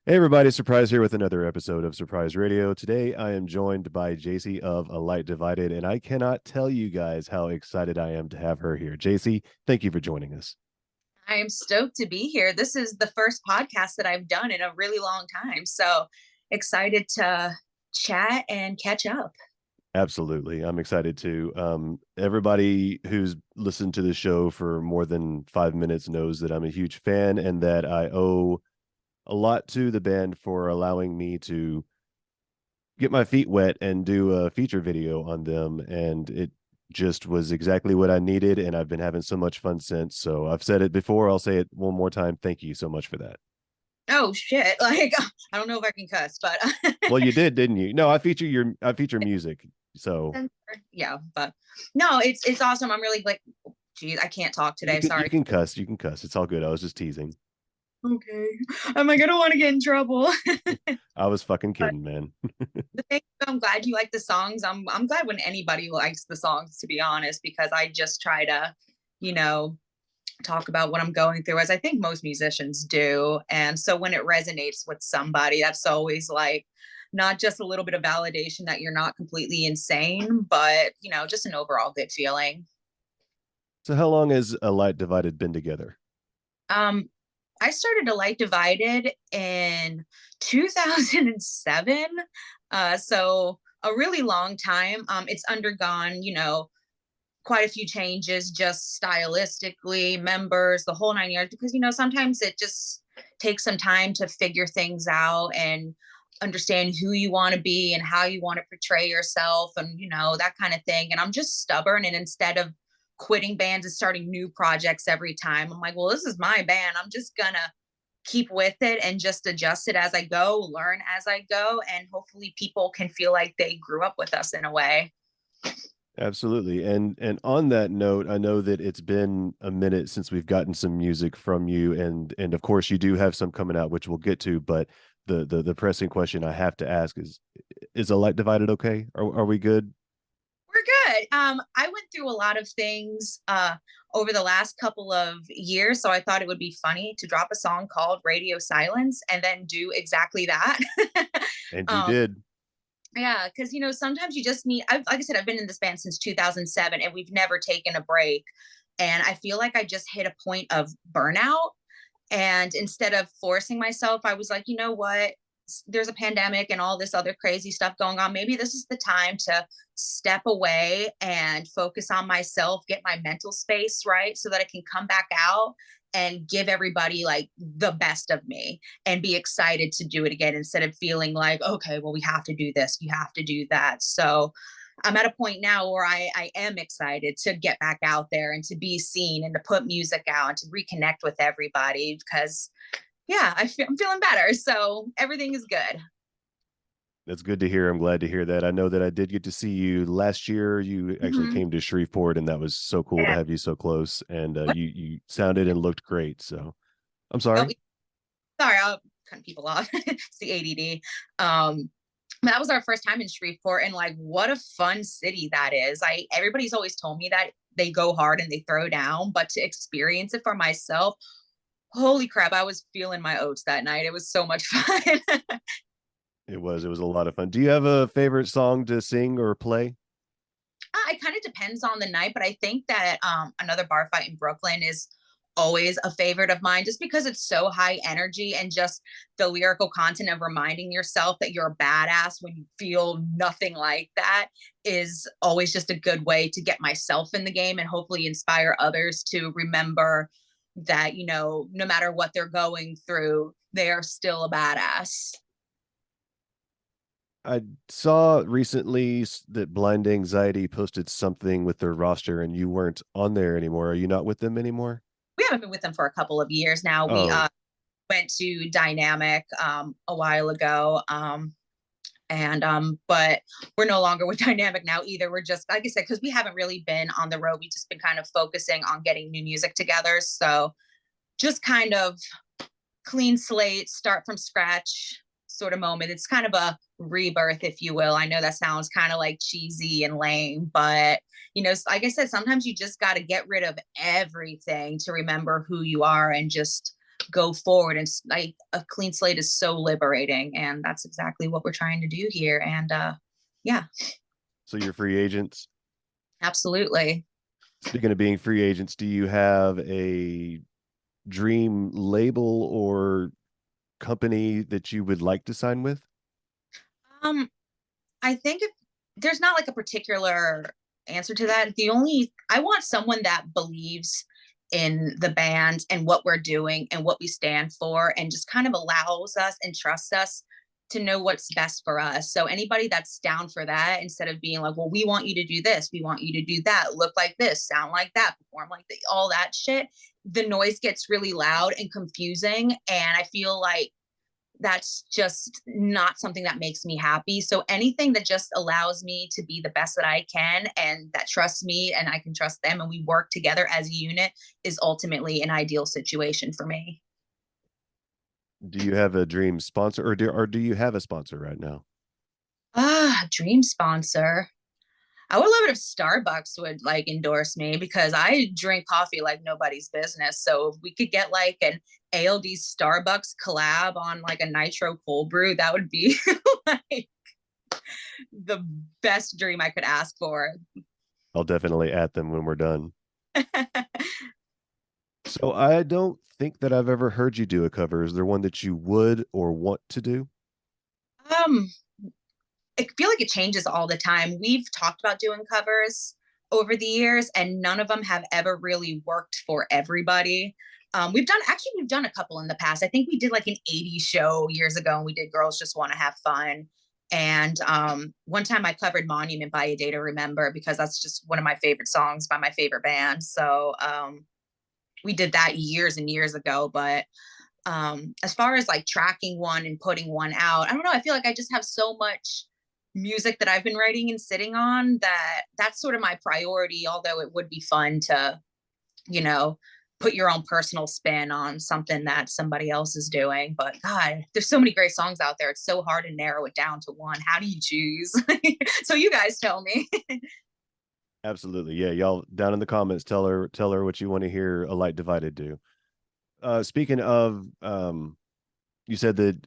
Hey everybody, Surprise here with another episode of Surprise Radio. Today I am joined by Jaycee of A Light Divided, and I cannot tell you guys how excited I am to have her here. Jaycee, thank you for joining us. I am stoked to be here. This is the first podcast that I've done in a really long time. So excited to chat and catch up. Absolutely. I'm excited too. Everybody who's listened to the show for more than 5 minutes knows that I'm a huge fan and that I owe a lot to the band for allowing me to get my feet wet and do a feature video on them. And it just was exactly what I needed. And I've been having so much fun since. So I've said it before. I'll say it one more time. Thank you so much for that. Oh shit. Like I don't know if I can cuss, but Well, you did, didn't you? No, I feature music. So yeah, but no, it's awesome. I'm really like geez, I can't talk you today. can you Sorry. can cuss. You can cuss. It's all good. I was just teasing. Okay. I'm like, I don't want to get in trouble. I was fucking But kidding, man. the thing, I'm glad you like the songs. I'm glad when anybody likes the songs, to be honest, because I just try to, you know, talk about what I'm going through, as I think most musicians do. And so when it resonates with somebody, that's always like not just a little bit of validation that you're not completely insane, but just an overall good feeling. So how long has A Light Divided been together? Um, I started A Light Divided in 2007. So a really long time. It's undergone, quite a few changes just stylistically, members, the whole 9 years, because sometimes it just takes some time to figure things out and understand who you want to be and how you want to portray yourself and that kind of thing. And I'm just stubborn, and instead of quitting bands and starting new projects every time, I'm like, well, this is my band, I'm just gonna keep with it and just adjust it as I go, learn as I go, and hopefully people can feel like they grew up with us in a way. Absolutely. And on that note, I know that it's been a minute since we've gotten some music from you, and of course you do have some coming out, which we'll get to, but the pressing question I have to ask is A Light Divided okay? Are we good? We're good. I went through a lot of things over the last couple of years, so I thought it would be funny to drop a song called Radio Silence and then do exactly that. And you um, did. yeah, because sometimes you just need. Like I said, I've been in this band since 2007, and we've never taken a break. And I feel like I just hit a point of burnout. And instead of forcing myself, I was like, you know what? There's a pandemic and all this other crazy stuff going on. Maybe this is the time to step away and focus on myself, get my mental space right so that I can come back out and give everybody like the best of me and be excited to do it again instead of feeling like, okay, well, we have to do this, you have to do that. So I'm at a point now where I am excited to get back out there and to be seen and to put music out and to reconnect with everybody because, yeah, I'm feeling better. So everything is good. That's good to hear. I'm glad to hear that. I know that I did get to see you last year. You actually Mm-hmm. came to Shreveport, and that was so cool to Yeah. have you so close. And What? you sounded and looked great. So I'm Oh, sorry. sorry, I'll cut people off. It's the ADD. That was our first time in Shreveport, and like, what a fun city that is. Everybody's always told me that they go hard and they throw down, but to experience it for myself, holy crap, I was feeling my oats that night. It was so much fun. It was a lot of fun. Do you have a favorite song to sing or play? It kind of depends on the night, but I think that another bar fight in Brooklyn is always a favorite of mine just because it's so high energy and just the lyrical content of reminding yourself that you're a badass when you feel nothing like that is always just a good way to get myself in the game and hopefully inspire others to remember that, no matter what they're going through, they are still a badass. I saw recently that Blind Anxiety posted something with their roster, and you weren't on there anymore. Are you not with them anymore? We haven't been with them for a couple of years now. We Oh, went to Dynamic a while ago. And but we're no longer with Dynamic now either. We're just, like I said, because we haven't really been on the road. We've just been kind of focusing on getting new music together. So just kind of clean slate, start from scratch sort of moment. It's kind of a rebirth, if you will. I know that sounds kind of like cheesy and lame, but like I said, sometimes you just got to get rid of everything to remember who you are and just go forward. And like a clean slate is so liberating, and that's exactly what we're trying to do here. And yeah, So you're free agents. absolutely. Speaking of being free agents, do you have a dream label or company that you would like to sign with? um I think if there's not like a particular answer to that. The only I want someone that believes in the band and what we're doing and what we stand for, and just kind of allows us and trusts us to know what's best for us. So anybody that's down for that, instead of being like, well, we want you to do this, we want you to do that, look like this, sound like that, perform like that, all that shit, the noise gets really loud and confusing. And I feel like that's just not something that makes me happy. So anything that just allows me to be the best that I can, and that trusts me and I can trust them, and we work together as a unit, is ultimately an ideal situation for me. Do you have a dream sponsor, or do you have a sponsor right now? Dream sponsor. I would love it if Starbucks would like endorse me, because I drink coffee like nobody's business. So if we could get like an ALD Starbucks collab on like a nitro cold brew, that would be like the best dream I could ask for. I'll definitely at them when we're done. So I don't think that I've ever heard you do a cover. Is there one that you would or want to do? um, I feel like it changes all the time. We've talked about doing covers over the years, and none of them have ever really worked for everybody. We've done a couple in the past. I think we did like an 80s show years ago, and we did Girls Just Want to Have Fun. And one time I covered Monument by A Day to Remember, because that's just one of my favorite songs by my favorite band. So we did that years and years ago. But as far as like tracking one and putting one out, I don't know, I feel like I just have so much music that I've been writing and sitting on, that that's sort of my priority. Although it would be fun to, you know, put your own personal spin on something that somebody else is doing. But God, there's so many great songs out there, it's so hard to narrow it down to one. How do you choose? So you guys tell me. Absolutely. Yeah, y'all down in the comments, tell her what you want to hear A Light Divided do. Speaking of, you said that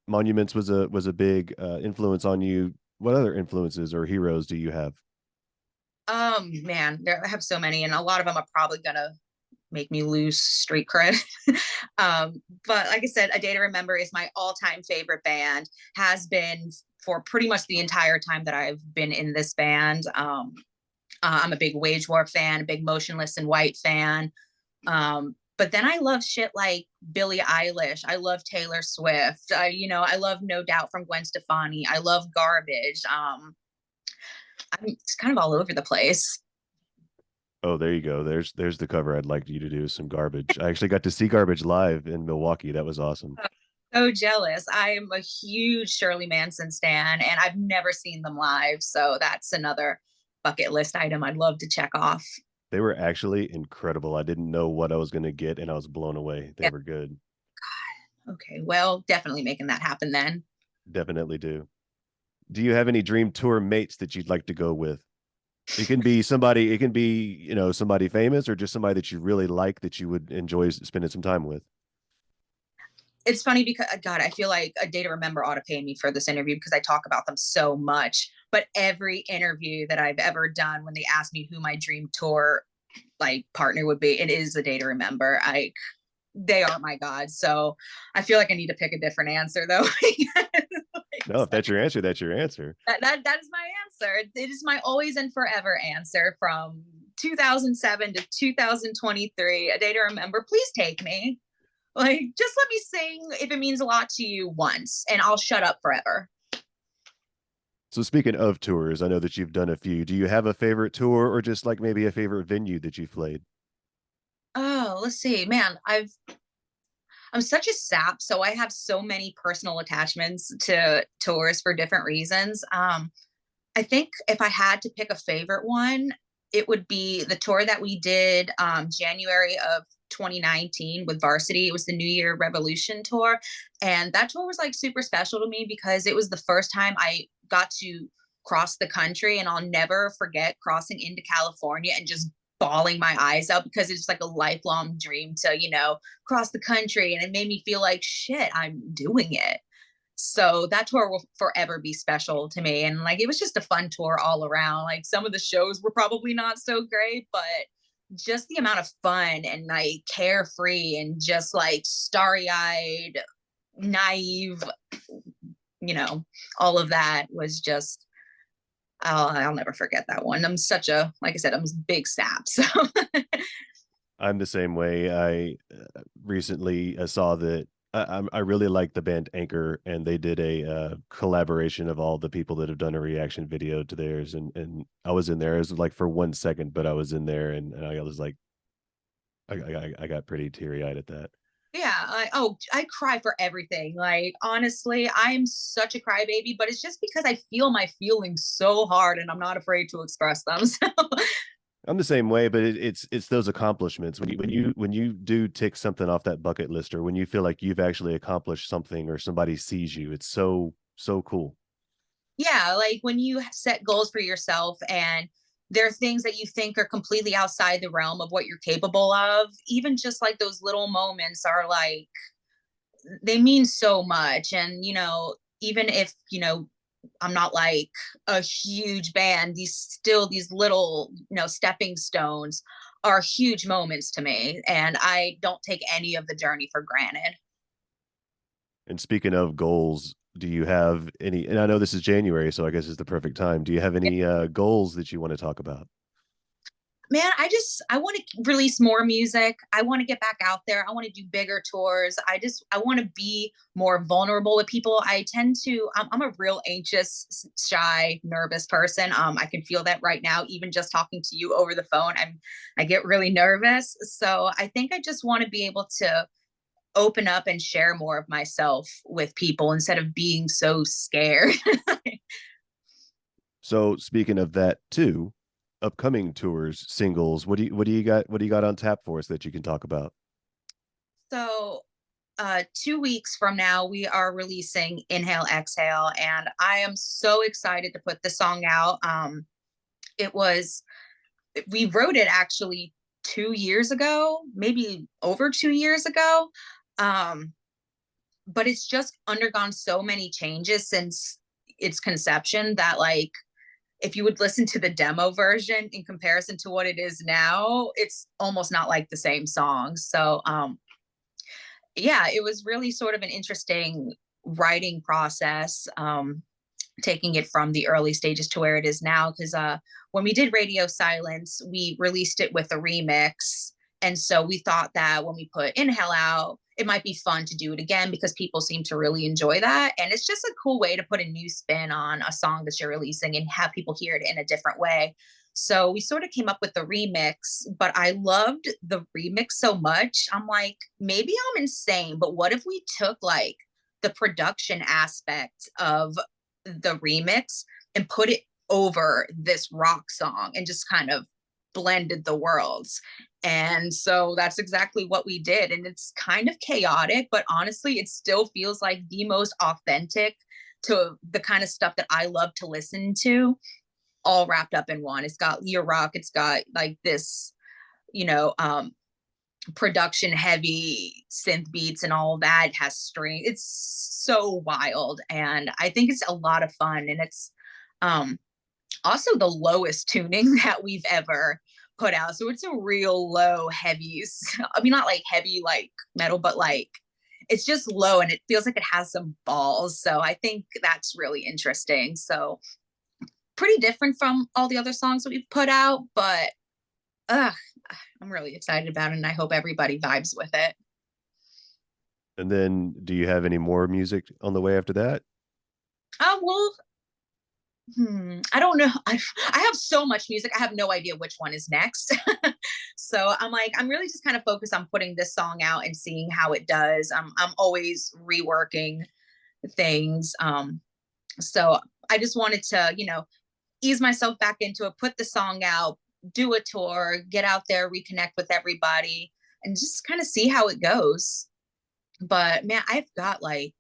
Monuments was a big influence on you. What other influences or heroes do you have? Man, I have so many, and a lot of them are probably gonna make me lose street cred. But like I said, A Day to Remember is my all-time favorite band, has been for pretty much the entire time that I've been in this band. I'm a big Wage War fan, a big Motionless in White fan. But then I love shit like Billie Eilish. I love Taylor Swift. I love No Doubt from Gwen Stefani. I love Garbage. I'm just kind of all over the place. Oh, there you go. There's the cover I'd like you to do, some Garbage. I actually got to see Garbage live in Milwaukee. That was awesome. So jealous. I'm a huge Shirley Manson stan, and I've never seen them live. So that's another bucket list item I'd love to check off. They were actually incredible. I didn't know what I was going to get, and I was blown away. They Yeah. were good. Okay. Well, definitely making that happen then. Definitely do. Do you have any dream tour mates that you'd like to go with? It can be, somebody famous or just somebody that you really like that you would enjoy spending some time with. It's funny because God, I feel like A Day to Remember ought to pay me for this interview, because I talk about them so much. But every interview that I've ever done, when they ask me who my dream tour like partner would be, it is A Day to Remember. They are my gods. So I feel like I need to pick a different answer though. No, if that's your answer, that's your answer. That is my answer. It is my always and forever answer from 2007 to 2023. A Day to Remember. Please take me. Like, just let me sing if it means a lot to you once, and I'll shut up forever. So speaking of tours, I know that you've done a few. Do you have a favorite tour or just like maybe a favorite venue that you've played? Oh, let's see, man. I'm such a sap, so I have so many personal attachments to tours for different reasons. I think if I had to pick a favorite one, it would be the tour that we did January of 2019 with Varsity. It was the New Year Revolution tour. And that tour was like super special to me, because it was the first time I got to cross the country. And I'll never forget crossing into California and just bawling my eyes out because it's like a lifelong dream to, cross the country. And it made me feel like shit, I'm doing it. So that tour will forever be special to me. And like, it was just a fun tour all around. Like, some of the shows were probably not so great, but just the amount of fun and like carefree and just like starry eyed, naive, all of that was just, I'll never forget that one. I'm such a, like I said, I'm a big sap. So I'm the same way. I recently saw that I really like the band Anchor, and they did a collaboration of all the people that have done a reaction video to theirs, and I was in there. It was like for 1 second, but I was in there, and I was like, I got pretty teary eyed at that. yeah, I cry for everything. Like, honestly, I'm such a crybaby, but it's just because I feel my feelings so hard and I'm not afraid to express them. So I'm the same way, but it's those accomplishments when you do tick something off that bucket list, or when you feel like you've actually accomplished something, or somebody sees you. It's so cool. yeah, like when you set goals for yourself and there are things that you think are completely outside the realm of what you're capable of, even just like those little moments are like, they mean so much. And, even if, I'm not like a huge band, these little, stepping stones are huge moments to me. And I don't take any of the journey for granted. And speaking of goals, do you have any? And I know this is January, so I guess it's the perfect time. Do you have any goals that you want to talk about? Man, I want to release more music. I want to get back out there. I want to do bigger tours. I want to be more vulnerable with people. I'm a real anxious, shy, nervous person. I can feel that right now, even just talking to you over the phone. I get really nervous. So I think I just want to be able to open up and share more of myself with people instead of being so scared. So speaking of that too, upcoming tours, singles, what do you got on tap for us that you can talk about? So 2 weeks from now, we are releasing Inhale, Exhale, and I am so excited to put the song out. It was, we wrote it actually 2 years ago, maybe over 2 years ago. Um, but it's just undergone so many changes since its conception that, like, if you would listen to the demo version in comparison to what it is now, it's almost not like the same song. So, yeah, it was really sort of an interesting writing process, taking it from the early stages to where it is now. Because when we did Radio Silence, we released it with a remix. And so we thought that when we put Inhale out, it might be fun to do it again because people seem to really enjoy that. And it's just a cool way to put a new spin on a song that you're releasing and have people hear it in a different way. So we sort of came up with the remix, but I loved the remix so much. I'm like, maybe I'm insane, but what if we took like the production aspect of the remix and put it over this rock song and just kind of blended the worlds? And so that's exactly what we did. And it's kind of chaotic, but honestly, it still feels like the most authentic to the kind of stuff that I love to listen to, all wrapped up in one. It's got Lear rock, it's got like this, you know, production heavy synth beats and all that. It has string. It's so wild. And I think it's a lot of fun. And it's also the lowest tuning that we've ever put out. So it's a real low heavy. I mean, not like heavy like metal, but like it's just low and it feels like it has some balls. So I think that's really interesting. So pretty different from all the other songs that we've put out, but uh, I'm really excited about it and I hope everybody vibes with it. And then do you have any more music on the way after that? Oh, well, I don't know. I have so much music. I have no idea which one is next. So I'm like, I'm really just kind of focused on putting this song out and seeing how it does. I'm always reworking things. So I just wanted to, ease myself back into it, put the song out, do a tour, get out there, reconnect with everybody, and just kind of see how it goes. But man, I've got like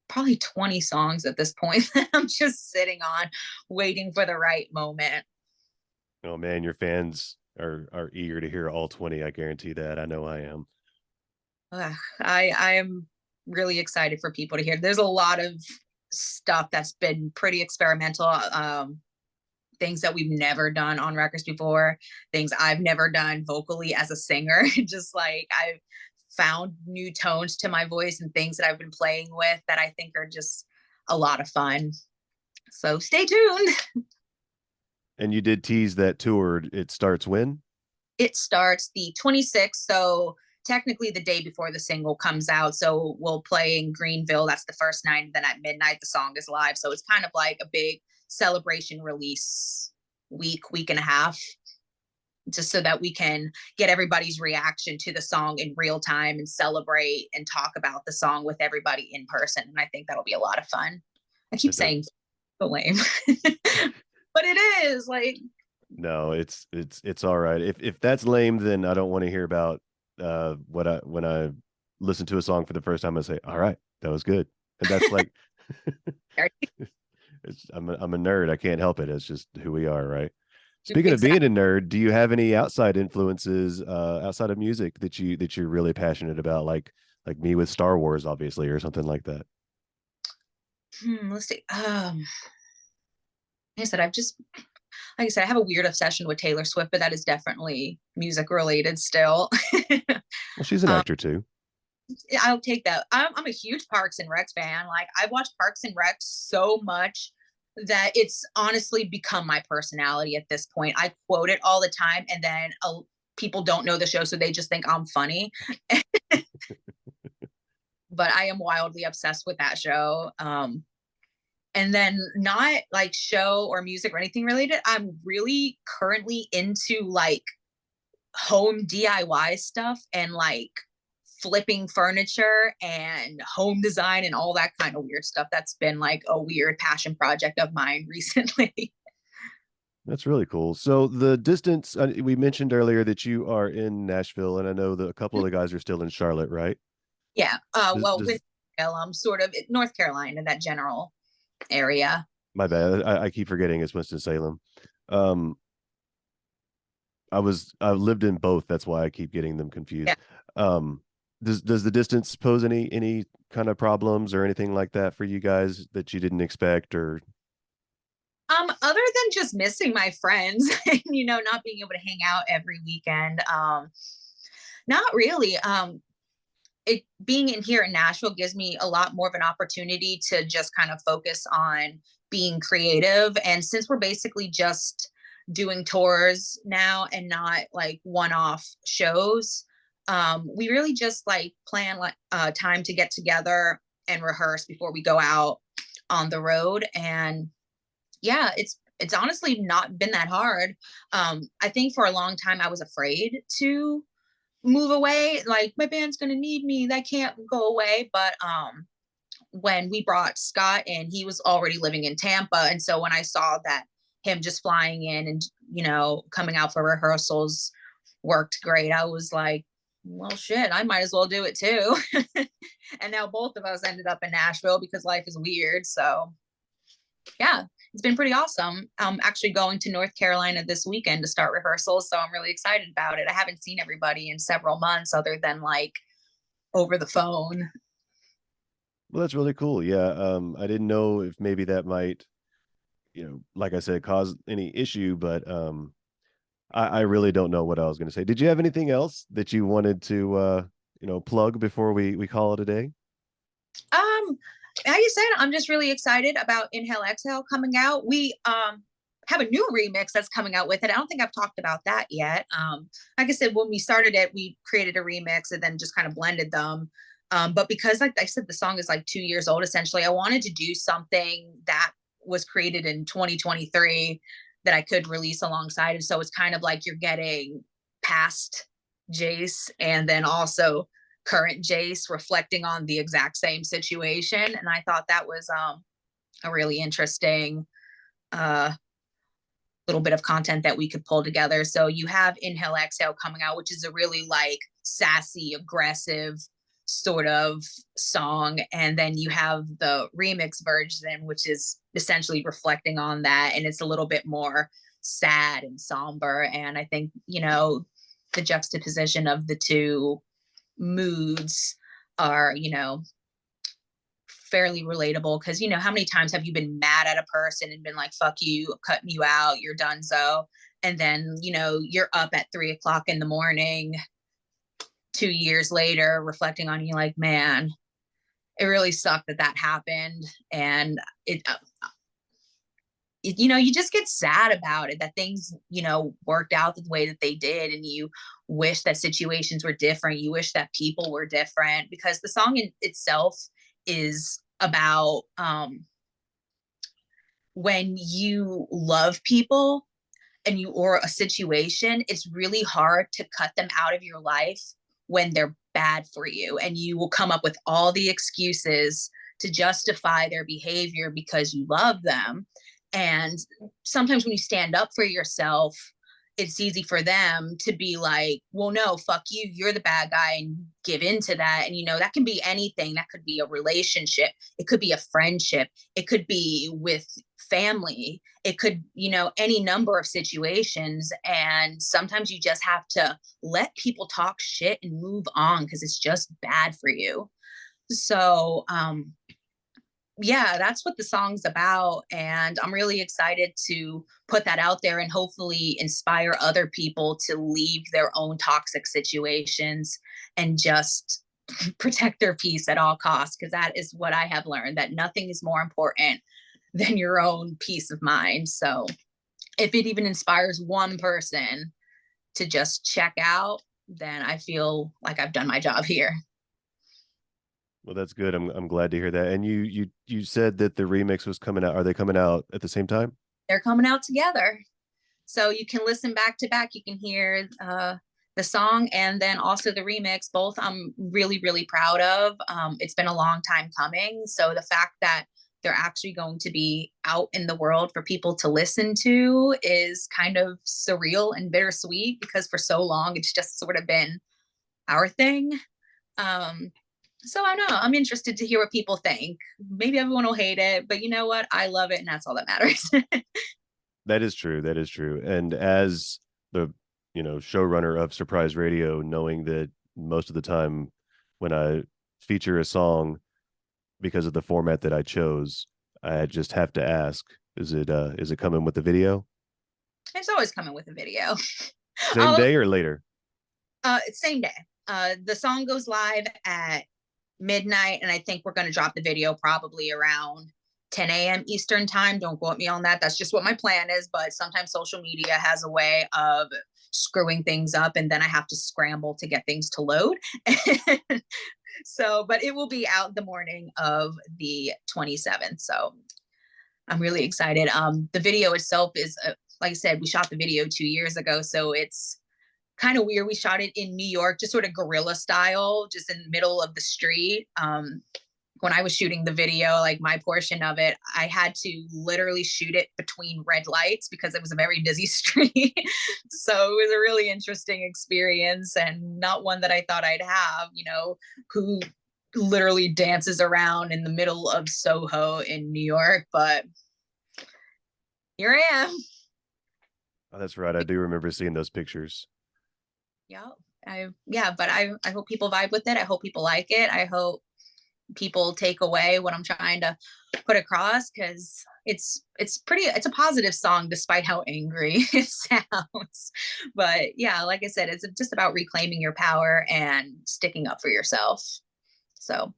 probably 20 songs at this point that I'm just sitting on, waiting for the right moment. Oh man, your fans are eager to hear all 20. I guarantee that. I know I am. I am really excited for people to hear. There's a lot of stuff that's been pretty experimental. Things that we've never done on records before, things I've never done vocally as a singer. Just like I've found new tones to my voice and things that I've been playing with that I think are just a lot of fun. So stay tuned. And you did tease that tour. It starts when? It starts the 26th. So technically the day before the single comes out. So we'll play in Greenville. That's the first night. And then at midnight, the song is live. So it's kind of like a big celebration release week and a half, just so that we can get everybody's reaction to the song in real time and celebrate and talk about the song with everybody in person. And I think that'll be a lot of fun. I keep That does. saying so lame, but it is like, No, it's all right. If that's lame, then I don't want to hear about what I when I listen to a song for the first time. I say, all right, that was good. And that's like I'm a nerd. I can't help it. It's just who we are, right? Speaking of being exactly. a nerd, do you have any outside influences outside of music that you're really passionate about, like me with Star Wars, obviously, or something like that? Let's see. Like I said, like I said, I have a weird obsession with Taylor Swift, but that is definitely music related still. Well, she's an um, actor too. I'll take that. I'm a huge Parks and Rec fan. Like I've watched Parks and Rec so much that it's honestly become my personality at this point. I quote it all the time, and then people don't know the show, so they just think I'm funny. But I am wildly obsessed with that show. And then not like show or music or anything related. I'm really currently into like home DIY stuff and like flipping furniture and home design and all that kind of weird stuff. That's been like a weird passion project of mine recently. That's really cool. So the distance we mentioned earlier that you are in Nashville, and I know that a couple of the guys are still in Charlotte, right? Yeah. Well, Does I'm sort of North Carolina, that general area. my bad. I keep forgetting it's Winston Salem. Um, I lived in both. That's why I keep getting them Yeah. confused. Um, does the distance pose any kind of problems or anything like that for you guys that you didn't expect or Other than just missing my friends and not being able to hang out every weekend, not really. It being in here in Nashville gives me a lot more of an opportunity to just kind of focus on being creative. And since we're basically just doing tours now and not like one-off shows, we really just like plan like time to get together and rehearse before we go out on the road. And yeah, it's honestly not been that hard. I think for a long time I was afraid to move away, like my band's gonna need me, that can't go away. But when we brought Scott in, he was already living in Tampa, and so when I saw that him just flying in and coming out for rehearsals worked great, I was like, well shit, I might as well do it too. And now both of us ended up in Nashville because life is weird. So yeah, it's been pretty awesome. I'm actually going to North Carolina this weekend to start rehearsals, so I'm really excited about it. I haven't seen everybody in several months other than like over the phone. well, that's really cool. Yeah. I didn't know if maybe that might, like I said, cause any issue, but I really don't know what I was going to say. Did you have anything else that you wanted to plug before we call it a day? Um, like I said, I'm just really excited about Inhale Exhale coming out. We have a new remix that's coming out with it. I don't think I've talked about that yet. Like I said, when we started it, we created a remix and then just kind of blended them. But because, like I said, the song is like 2 years old, essentially, I wanted to do something that was created in 2023 that I could release alongside. And so it's kind of like you're getting past Jace and then also current Jace reflecting on the exact same situation. And I thought that was a really interesting uh, little bit of content that we could pull together. So you have Inhale Exhale coming out, which is a really like sassy, aggressive sort of song. And then you have the remix version, which is essentially reflecting on that. And it's a little bit more sad and somber. And I think, you know, the juxtaposition of the two moods are, you know, fairly relatable. Because, you know, how many times have you been mad at a person and been like, fuck you, cutting you out, you're done so. And then, you know, you're up at 3 o'clock in the morning 2 years later reflecting on, you like, man, it really sucked that that happened. And you know, you just get sad about it that things, you know, worked out the way that they did. And you wish that situations were different. You wish that people were different, because the song in itself is about when you love people and you or a situation, it's really hard to cut them out of your life when they're bad for you. And you will come up with all the excuses to justify their behavior because you love them. And sometimes when you stand up for yourself, it's easy for them to be like, well, no, fuck you, you're the bad guy, and give into that. And, you know, that can be anything. That could be a relationship. It could be a friendship. It could be with family. It could, you know, any number of situations. And sometimes you just have to let people talk shit and move on because it's just bad for you. So, yeah, that's what the song's about. And I'm really excited to put that out there and hopefully inspire other people to leave their own toxic situations and just protect their peace at all costs. Because that is what I have learned, that nothing is more important than your own peace of mind. So if it even inspires one person to just check out, then I feel like I've done my job here. Well, that's good. I'm glad to hear that. And you said that the remix was coming out. Are they coming out at the same time? They're coming out together. So you can listen back to back. You can hear the song and then also the remix. Both I'm really, really proud of. It's been a long time coming. So the fact that they're actually going to be out in the world for people to listen to is kind of surreal and bittersweet, because for so long it's just sort of been our thing. Um, so I don't know. I'm interested to hear what people think. Maybe everyone will hate it, but you know what? I love it, and that's all that matters. That is true. That is true. And as the, showrunner of Surprise Radio, knowing that most of the time when I feature a song, because of the format that I chose, I just have to ask, is it coming with the video? It's always coming with a video. Same I'll, day or later? Same day. The song goes live at midnight, and I think we're going to drop the video probably around 10 a.m. Eastern time. Don't quote me on that. That's just what my plan is. But sometimes social media has a way of screwing things up, and then I have to scramble to get things to load. So, but it will be out the morning of the 27th. So I'm really excited. The video itself is, like I said, we shot the video 2 years ago. So it's kind of weird. We shot it in New York, just sort of guerrilla style, just in the middle of the street. When I was shooting the video, like my portion of it, I had to literally shoot it between red lights because it was a very busy street. So it was a really interesting experience, and not one that I thought I'd have, who literally dances around in the middle of Soho in New York. But here I am. Oh, that's right. I do remember seeing those pictures. Yeah. But I hope people vibe with it. I hope people like it. I hope people take away what I'm trying to put across, because it's a positive song despite how angry it sounds. But yeah, like I said, it's just about reclaiming your power and sticking up for yourself. So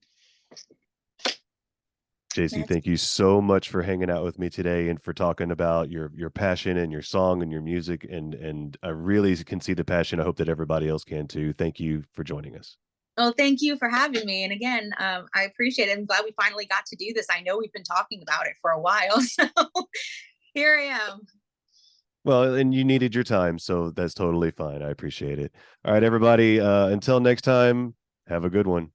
Jaycee, thank you so much for hanging out with me today and for talking about your passion and your song and your music. And I really can see the passion. I hope that everybody else can too. Thank you for joining us. well, thank you for having me. And again, I appreciate it. I'm glad we finally got to do this. I know we've been talking about it for a while. So here I am. Well, and you needed your time, so that's totally fine. I appreciate it. All right, everybody. Until next time, have a good one.